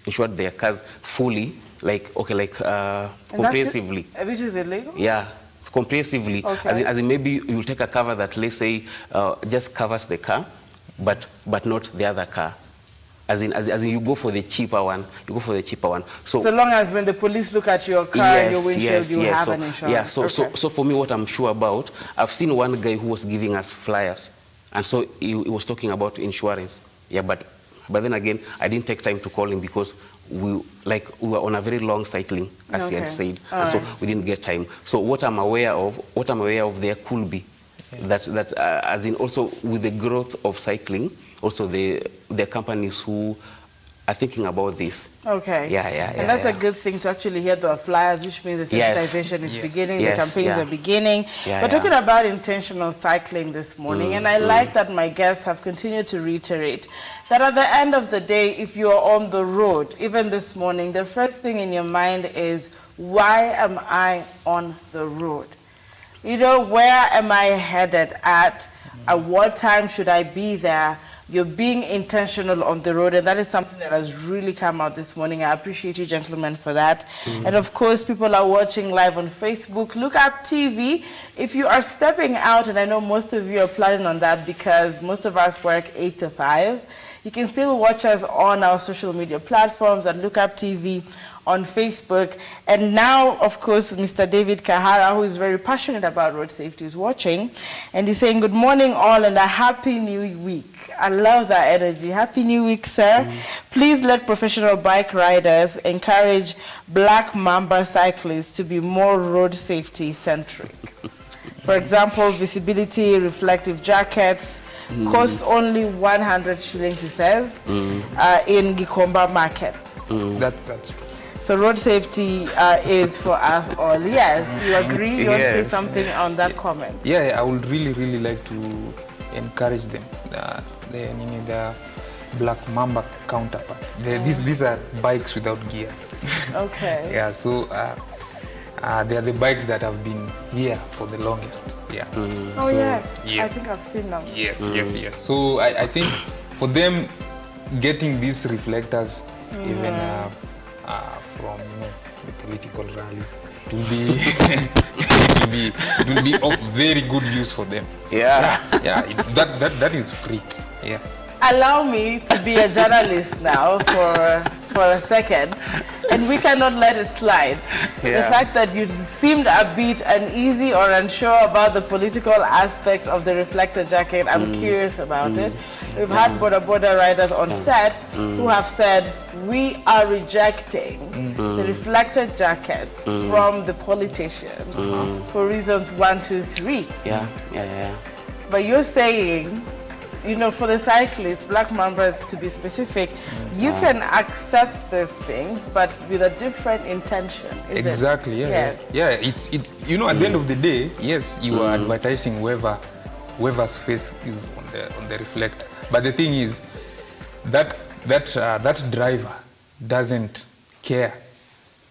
insured their cars fully, like, comprehensively. Which is illegal? Yeah. Comprehensively. Okay. As in maybe you'll take a cover that, let's say, just covers the car, but not the other car. As in you go for the cheaper one. So long as when the police look at your car and your windshield, you have an insurance. Yeah, so for me, what I'm sure about, I've seen one guy who was giving us flyers, and so he was talking about insurance. Yeah, but then again, I didn't take time to call him because we were on a very long cycling, as he had said, and so we didn't get time. So what I'm aware of, there could be that as in also with the growth of cycling, also the companies who are thinking about this. Okay. Yeah. And that's a good thing to actually hear the flyers, which means the sensitization is beginning, the campaigns are beginning. We're talking about intentional cycling this morning, and I like that my guests have continued to reiterate that at the end of the day, if you are on the road, even this morning, the first thing in your mind is, why am I on the road? You know, where am I headed at? At what time should I be there? You're being intentional on the road, and that is something that has really come out this morning. I appreciate you, gentlemen, for that. And of course, people are watching live on Facebook. Look Up TV. If you are stepping out, and I know most of you are planning on that because most of us work 8 to 5, you can still watch us on our social media platforms at Look Up TV on Facebook. And now, of course, Mr. David Kahara, who is very passionate about road safety, is watching. And he's saying, good morning all and a happy new week. I love that energy. Happy new week, sir. Please let professional bike riders encourage Black Mamba cyclists to be more road safety centric. For example, visibility, reflective jackets, costs only 100 shillings, he says, in Gikomba market. That's true. So road safety is for us all. Yes, you agree? You want to say something on that comment? Yeah, I would really like to encourage them. The Black Mamba counterpart. These are bikes without gears. Okay. Yeah, so they are the bikes that have been here for the longest. Yeah. Oh, so, yes. I think I've seen them. Yes. So I think for them, getting these reflectors, even from the political rallies, it will be of very good use for them. Yeah. That is free. Yeah. Allow me to be a journalist now for a second, and we cannot let it slide. The fact that you seemed a bit uneasy or unsure about the political aspect of the reflector jacket, I'm curious about it. We've had border riders on set who have said, we are rejecting the reflector jackets from the politicians for reasons 1, 2, 3. Yeah. But you're saying, you know, for the cyclists, Black Mambas to be specific, you can accept these things, but with a different intention. Exactly. Yeah. It's you know, at the end of the day, yes, you are advertising whoever's face is on the reflector. But the thing is that driver doesn't care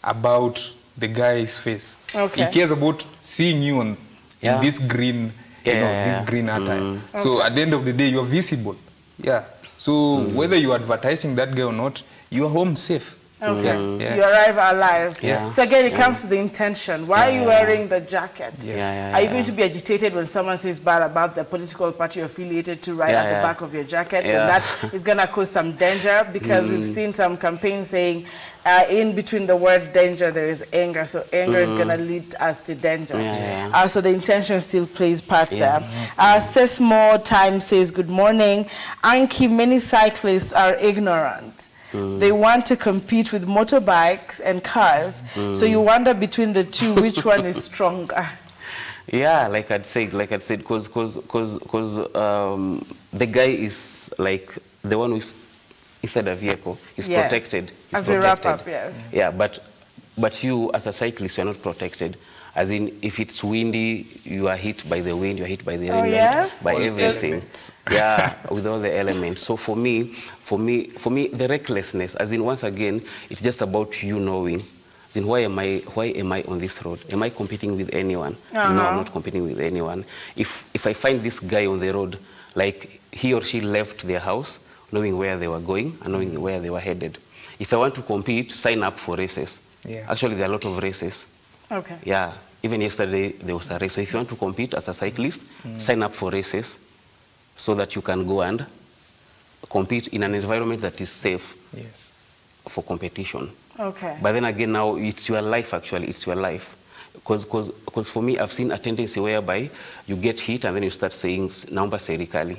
about the guy's face. Okay. He cares about seeing you in this green, this green attire. So at the end of the day, you're visible. Yeah. So whether you're advertising that guy or not, you're home safe. Okay. Yeah. You arrive alive. Yeah. So again, it comes to the intention. Why are you wearing the jacket? Yes. Are you going to be agitated when someone says bad about the political party you're affiliated to right at the back of your jacket? And that is going to cause some danger, because we've seen some campaigns saying in between the word danger there is anger. So anger is going to lead us to danger. So the intention still plays part there. Sesmo Time says, good morning. Anki, many cyclists are ignorant. They want to compete with motorbikes and cars. So you wonder between the two, which one is stronger? Yeah, like I'd said, because the guy is like the one who's inside a vehicle. He's protected. As we wrap up, yes. Yeah, but you as a cyclist, you're not protected. As in, if it's windy, you are hit by the wind, you're hit by the rain, by everything. Yeah, with all the elements. So for me, the recklessness, as in, once again, it's just about you knowing, as in, why am I on this road? Am I competing with anyone? No, I'm not competing with anyone. If I find this guy on the road, like he or she left their house, knowing where they were going and knowing where they were headed. If I want to compete, sign up for races. Yeah. Actually, there are a lot of races. Okay. Yeah. Even yesterday, there was a race. So if you want to compete as a cyclist, sign up for races so that you can go and compete in an environment that is safe for competition. Okay. But then again, now it's your life, actually. It's your life. Because for me, I've seen a tendency whereby you get hit and then you start saying, naomba serikali.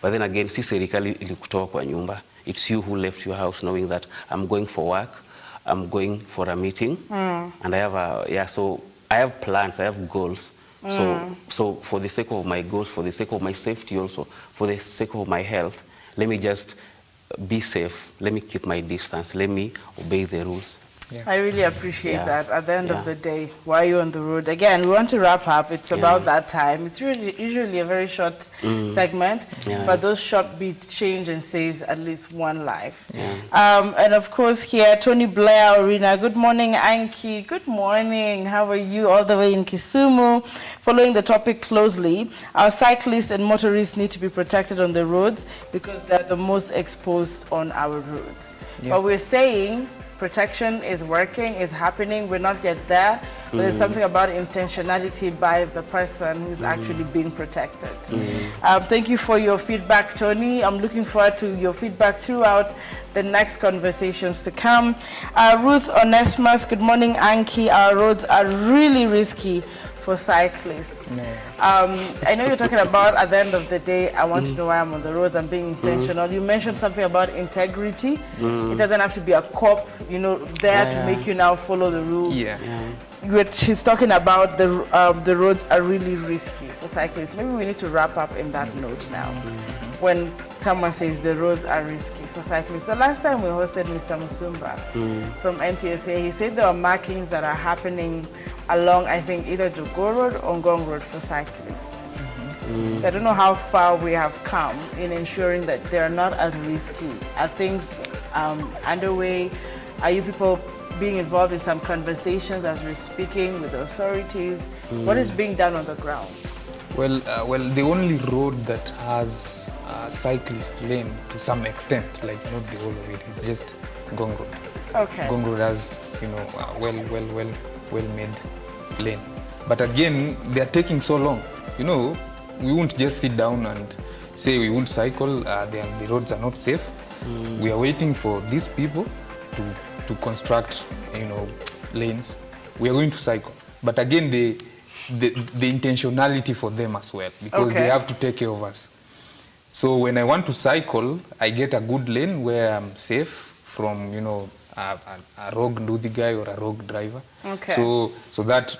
But then again, si serikali ilikutoa kwa nyumba. It's you who left your house knowing that I'm going for work, I'm going for a meeting, and I have so I have plans, I have goals. So for the sake of my goals, for the sake of my safety also, for the sake of my health, let me just be safe. Let me keep my distance. Let me obey the rules. Yeah. I really appreciate that. At the end of the day, why are you on the road? Again, we want to wrap up. It's about that time. It's usually a very short segment, but those short beats change and saves at least one life. And of course here, Tony Blair Arena. Good morning, Anki. Good morning. How are you? All the way in Kisumu. Following the topic closely, our cyclists and motorists need to be protected on the roads because they're the most exposed on our roads. But we're saying protection is working, is happening. We're not yet there, but there's something about intentionality by the person who's actually being protected. Thank you for your feedback, Tony. I'm looking forward to your feedback throughout the next conversations to come. Ruth Onesimus, good morning, Anki. Our roads are really risky for cyclists. I know you're talking about at the end of the day, I want to know why I'm on the roads, I'm being intentional. You mentioned something about integrity. It doesn't have to be a cop, you know, there to make you now follow the rules. She's talking about the roads are really risky for cyclists. Maybe we need to wrap up in that note now. When someone says the roads are risky for cyclists. The last time we hosted Mr. Musumba from NTSA, he said there are markings that are happening along, I think, either Jogoo Road or Ngong Road for cyclists. So I don't know how far we have come in ensuring that they're not as risky. Are things underway? Are you people being involved in some conversations as we're speaking with the authorities? What is being done on the ground? Well, the only road that has a cyclist lane to some extent, like not the whole of it, it's just Ngong Road. Okay. Ngong Road has, you know, well-made lane. But again, they are taking so long. You know, we won't just sit down and say we won't cycle, the roads are not safe. We are waiting for these people to construct, you know, lanes. We are going to cycle. But again, the intentionality for them as well, because they have to take care of us. So when I want to cycle, I get a good lane where I'm safe from, you know, a rogue Ndudi guy or a rogue driver. So that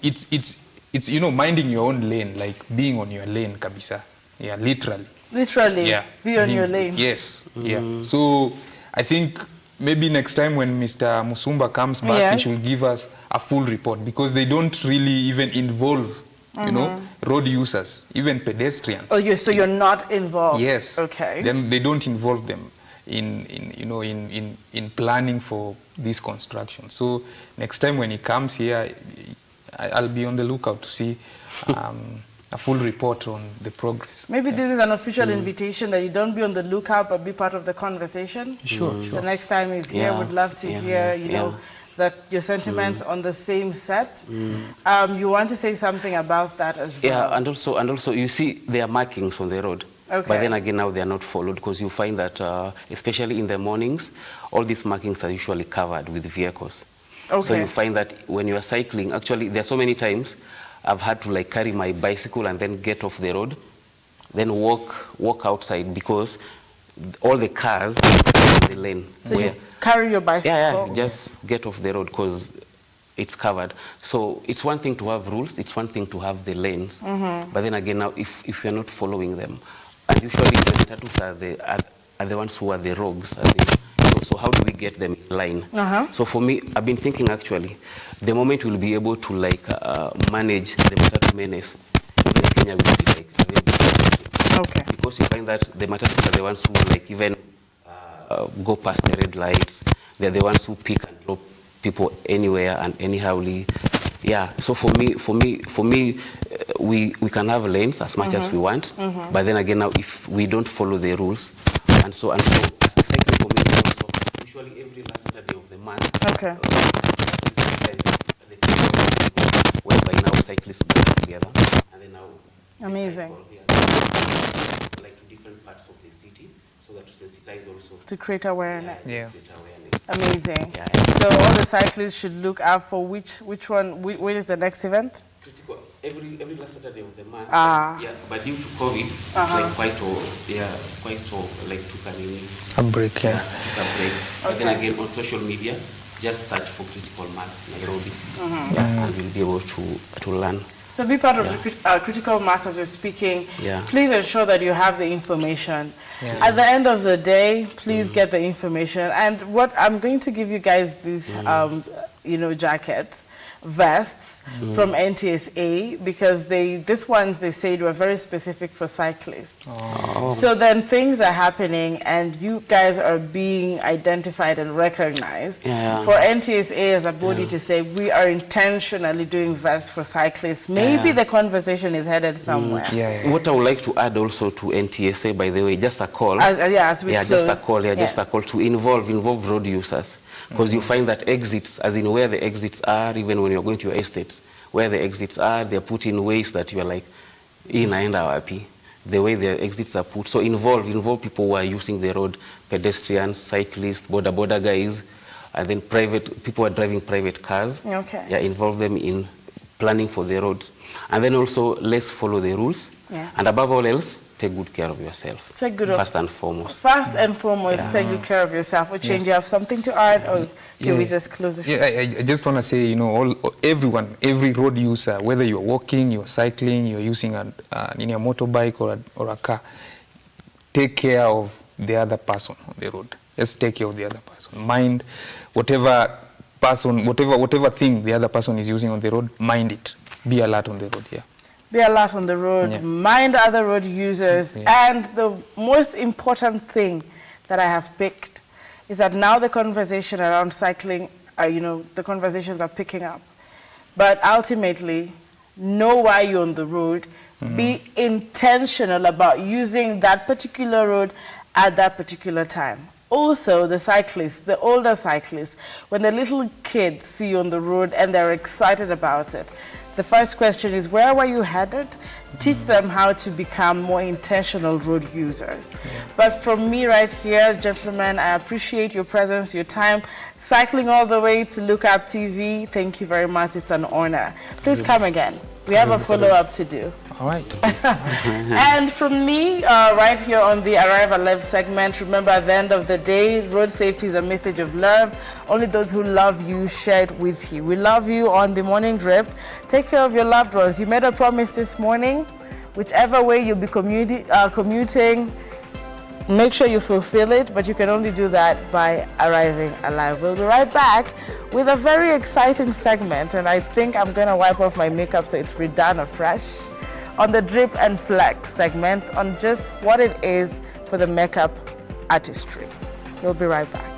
it's you know, minding your own lane, like being on your lane, kabisa. Yeah, literally. Literally. Yeah. Be on your lane. Yes. Yeah. So I think maybe next time when Mr. Musumba comes back, he should give us a full report, because they don't really even involve, you know, road users, even pedestrians. Oh, so you're not involved? Yes. Okay. Then they don't involve them. in planning for this construction. So next time when he comes here, I'll be on the lookout to see a full report on the progress. Maybe this is an official invitation that you don't be on the lookout, but be part of the conversation. Sure. The next time he's here, would love to hear, you know, that your sentiments on the same set. You want to say something about that as well? Yeah, and also, you see there are markings on the road. Okay. But then again, now they are not followed, because you find that, especially in the mornings, all these markings are usually covered with vehicles. Okay. So you find that when you are cycling, actually, there are so many times I've had to like carry my bicycle and then get off the road, then walk outside, because all the cars are in the lane. So you carry your bicycle? Yeah, just get off the road because it's covered. So it's one thing to have rules, it's one thing to have the lanes, but then again, now if you're not following them, and usually the matatus are the ones who are the rogues. So how do we get them in line? So for me, I've been thinking actually, the moment we'll be able to like manage the matatu menace, even Kenya will be like a very big. Okay. Because you find that the matatus are the ones who like even go past the red lights. They're the ones who pick and drop people anywhere and anyhowly. Yeah. So for me, we can have lanes as much as we want, but then again, now if we don't follow the rules, and so as the cycling community also, usually every last Saturday of the month. Okay. Whereby now cyclists get together, and then now. Amazing. Like to different parts of the city, so that to sensitize also. To create awareness. Yeah. Amazing. So all the cyclists should look out for which one. When is the next event? Critical. Every last Saturday of the month. Yeah, but due to COVID, it's like quite like took a break. Yeah. Took a break. But then again, on social media, just search for Critical Mass Nairobi, and you'll be able to learn. So be part of the Critical Mass as we're speaking. Please ensure that you have the information. At the end of the day, please get the information. And what I'm going to give you guys these, jackets, vests from NTSA, because these ones they said were very specific for cyclists. So then things are happening and you guys are being identified and recognized for NTSA as a body to say we are intentionally doing vests for cyclists. Maybe the conversation is headed somewhere. What I would like to add also to NTSA, by the way, just a call. As we close. Just a call to involve road users. Because you find that exits, as in where the exits are, even when you're going to your estates, where the exits are, they're put in ways that you're like, inaenda wapi, the way the exits are put. So involve people who are using the road, pedestrians, cyclists, border guys, and then people who are driving private cars. Involve them in planning for the roads. And then also, let's follow the rules. And above all else, take good care of yourself. First and foremost. First and foremost, take good care of yourself. Or you have something to add, or can we just close the show? I just want to say, everyone, every road user, whether you're walking, you're cycling, you're using a motorbike or a car, take care of the other person on the road. Let's take care of the other person. Mind whatever thing the other person is using on the road, mind it. Be alert on the road, Be alert on the road, mind other road users, and the most important thing that I have picked is that now the conversation around cycling, the conversations are picking up. But ultimately, know why you're on the road, be intentional about using that particular road at that particular time. Also, the cyclists, the older cyclists, when the little kids see you on the road and they're excited about it, the first question is, where were you headed? Teach them how to become more intentional road users. But from me right here, gentlemen, I appreciate your presence, your time, cycling all the way to Look Up TV. Thank you very much. It's an honor. Please come again. We have a follow-up to do. All right. And from me, right here on the Arrive Alive segment, remember at the end of the day, road safety is a message of love. Only those who love you share it with you. We love you on the morning drift. Take care of your loved ones. You made a promise this morning. Whichever way you'll be commuting, make sure you fulfill it, but you can only do that by arriving alive. We'll be right back with a very exciting segment, and I think I'm going to wipe off my makeup so it's redone afresh, on the Drip and Flex segment on just what it is for the makeup artistry. We'll be right back.